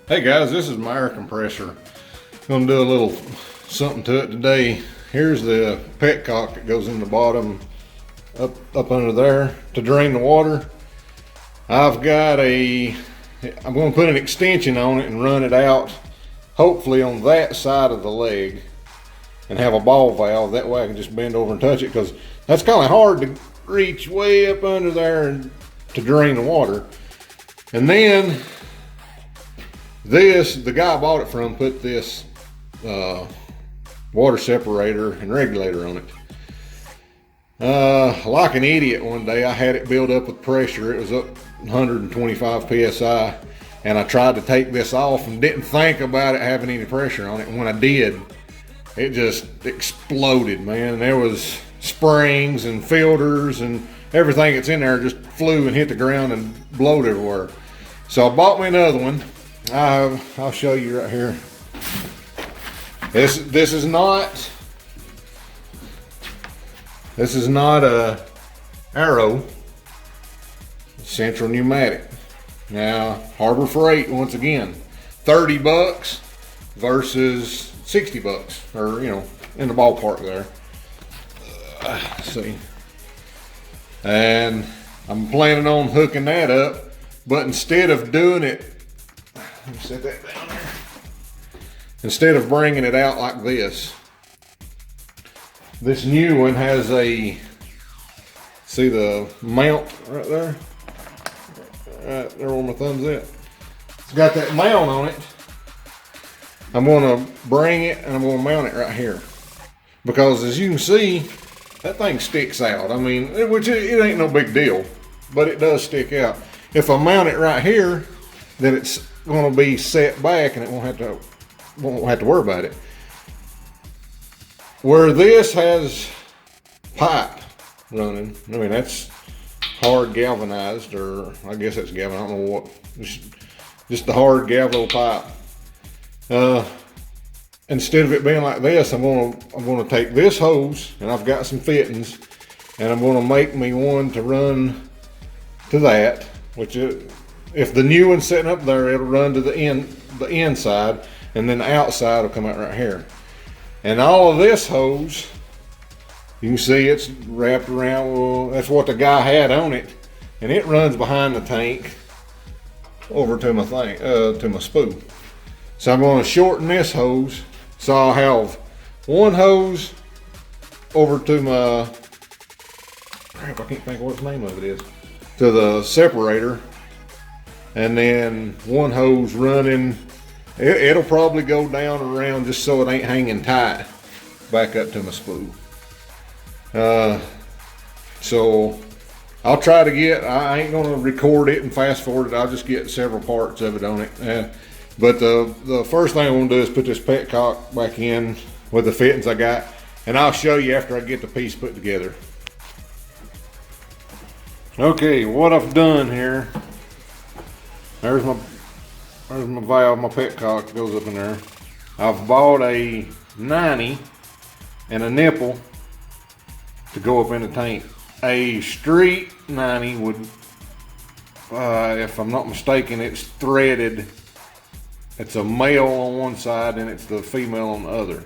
Hey guys, this is my air compressor. Gonna do a little something to it today. Here's the petcock that goes in the bottom, up under there to drain the water. I'm gonna put an extension on it and run it out, hopefully on that side of the leg, and have a ball valve. That way I can just bend over and touch it, because that's kind of hard to reach way up under there and to drain the water. And then the guy I bought it from put this water separator and regulator on it. Like an idiot one day, I had it build up with pressure. It was up 125 psi, and I tried to take this off and didn't think about it having any pressure on it. And when I did, it just exploded, man. There was springs and filters and everything that's in there just flew and hit the ground and blowed everywhere. So I bought me another one. I'll show you right here. This is not a Arrow. Central Pneumatic. Now, Harbor Freight, once again, 30 bucks versus 60 bucks, or in the ballpark there. Let's see. And I'm planning on hooking that up, but instead of doing it, let me set that down there. Instead of bringing it out like this new one has see the mount right there? Right there where my thumb's at. It's got that mount on it. I'm gonna bring it and I'm gonna mount it right here. Because as you can see, that thing sticks out. I mean, it ain't no big deal, but it does stick out. If I mount it right here, then it's going to be set back and it won't have to worry about it. Where this has pipe running, I mean, that's hard galvanized, or I guess that's galvanized, I don't know what, just the hard galvo pipe. Instead of it being like this, I'm gonna take this hose, and I've got some fittings, and I'm gonna make me one to run to that, which if the new one's sitting up there, it'll run to the inside, and then the outside will come out right here. And all of this hose, you can see it's wrapped around. Well, that's what the guy had on it, and it runs behind the tank over to my to my spool. So I'm going to shorten this hose, so I'll have one hose over to my, crap, I can't think what the name of it is, to the separator, and then one hose running. It'll probably go down around just so it ain't hanging tight back up to my spool. So I'll try to I ain't gonna record it and fast forward it. I'll just get several parts of it on it. But the first thing I'm gonna do is put this petcock back in with the fittings I got, and I'll show you after I get the piece put together. Okay, what I've done here, there's my valve, my petcock goes up in there. I've bought a 90 and a nipple to go up in the tank. A street 90 would, if I'm not mistaken, it's threaded. It's a male on one side and it's the female on the other.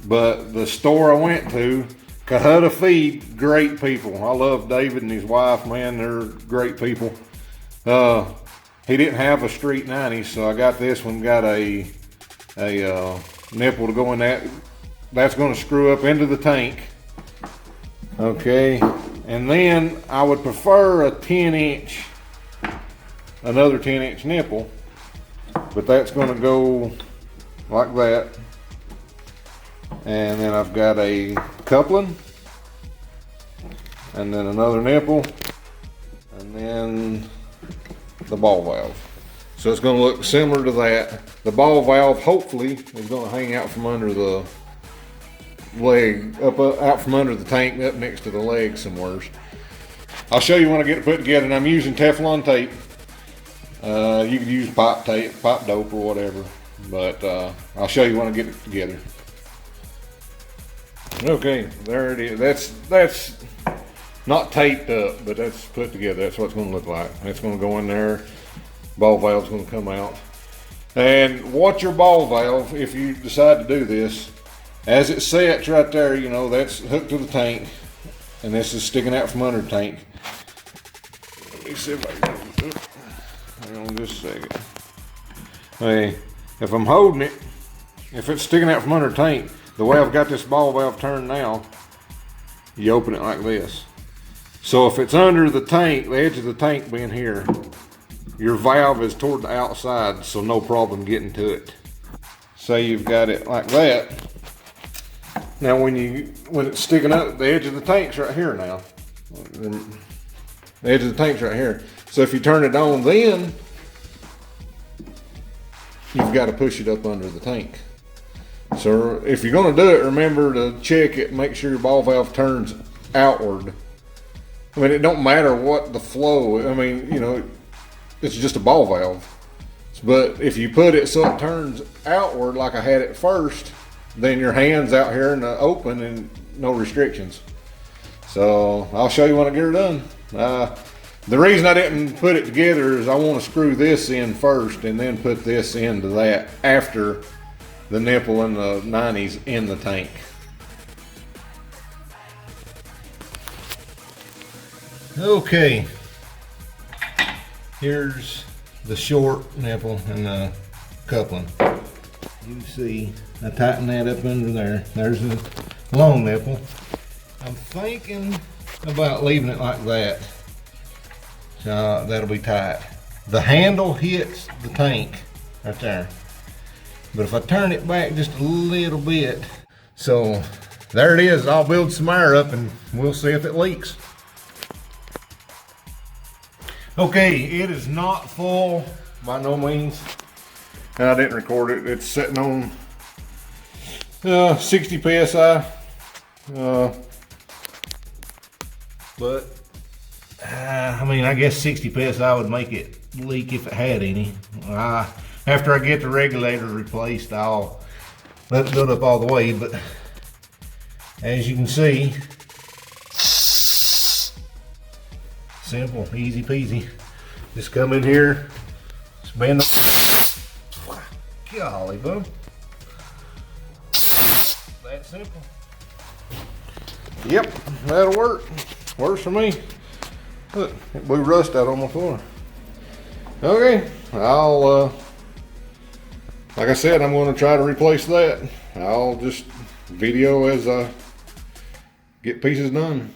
But the store I went to, Cahutta Feed, great people. I love David and his wife, man, they're great people. He didn't have a street 90, so I got this one, got a nipple to go in that. That's gonna screw up into the tank. Okay, and then I would prefer a 10-inch, another 10-inch nipple, but that's gonna go like that. And then I've got a coupling, and then another nipple, and then the ball valve. So it's going to look similar to that. The ball valve hopefully is going to hang out from under the leg, out from under the tank, up next to the leg somewhere. I'll show you when I get it put together, and I'm using Teflon tape. You can use pipe tape, pipe dope, or whatever, but I'll show you when I get it together. Okay, there it is. That's not taped up, but that's put together. That's what it's going to look like. It's going to go in there. Ball valve's going to come out. And watch your ball valve if you decide to do this. As it sets right there, you know, that's hooked to the tank. And this is sticking out from under the tank. Let me see if I can, hang on just a second. Hey, if I'm holding it, if it's sticking out from under the tank, the way I've got this ball valve turned now, you open it like this. So if it's under the tank, the edge of the tank being here, your valve is toward the outside, so no problem getting to it. Say you've got it like that. Now when it's sticking up, the edge of the tank's right here now. The edge of the tank's right here. So if you turn it on then, you've got to push it up under the tank. So if you're going to do it, remember to check it, make sure your ball valve turns outward. I mean, it don't matter what the flow, I mean, you know, it's just a ball valve. But if you put it so it turns outward like I had it first, then your hand's out here in the open and no restrictions. So I'll show you when I get her done. The reason I didn't put it together is I want to screw this in first and then put this into that after the nipple and the 90s in the tank. Okay, here's the short nipple and the coupling. You see, I tighten that up under there. There's the long nipple. I'm thinking about leaving it like that. So that'll be tight. The handle hits the tank right there. But if I turn it back just a little bit, so there it is. I'll build some air up and we'll see if it leaks. Okay, it is not full by no means. And I didn't record it. It's sitting on 60 psi. But I mean, I guess 60 psi would make it leak if it had any. After I get the regulator replaced, I'll let it build up all the way. But as you can see, simple, easy peasy. Just come in here, spin the, golly bum. That simple. Yep, that'll work. Works for me. Look, it blew rust out on my floor. Okay, I'll, like I said, I'm going to try to replace that. I'll just video as I get pieces done.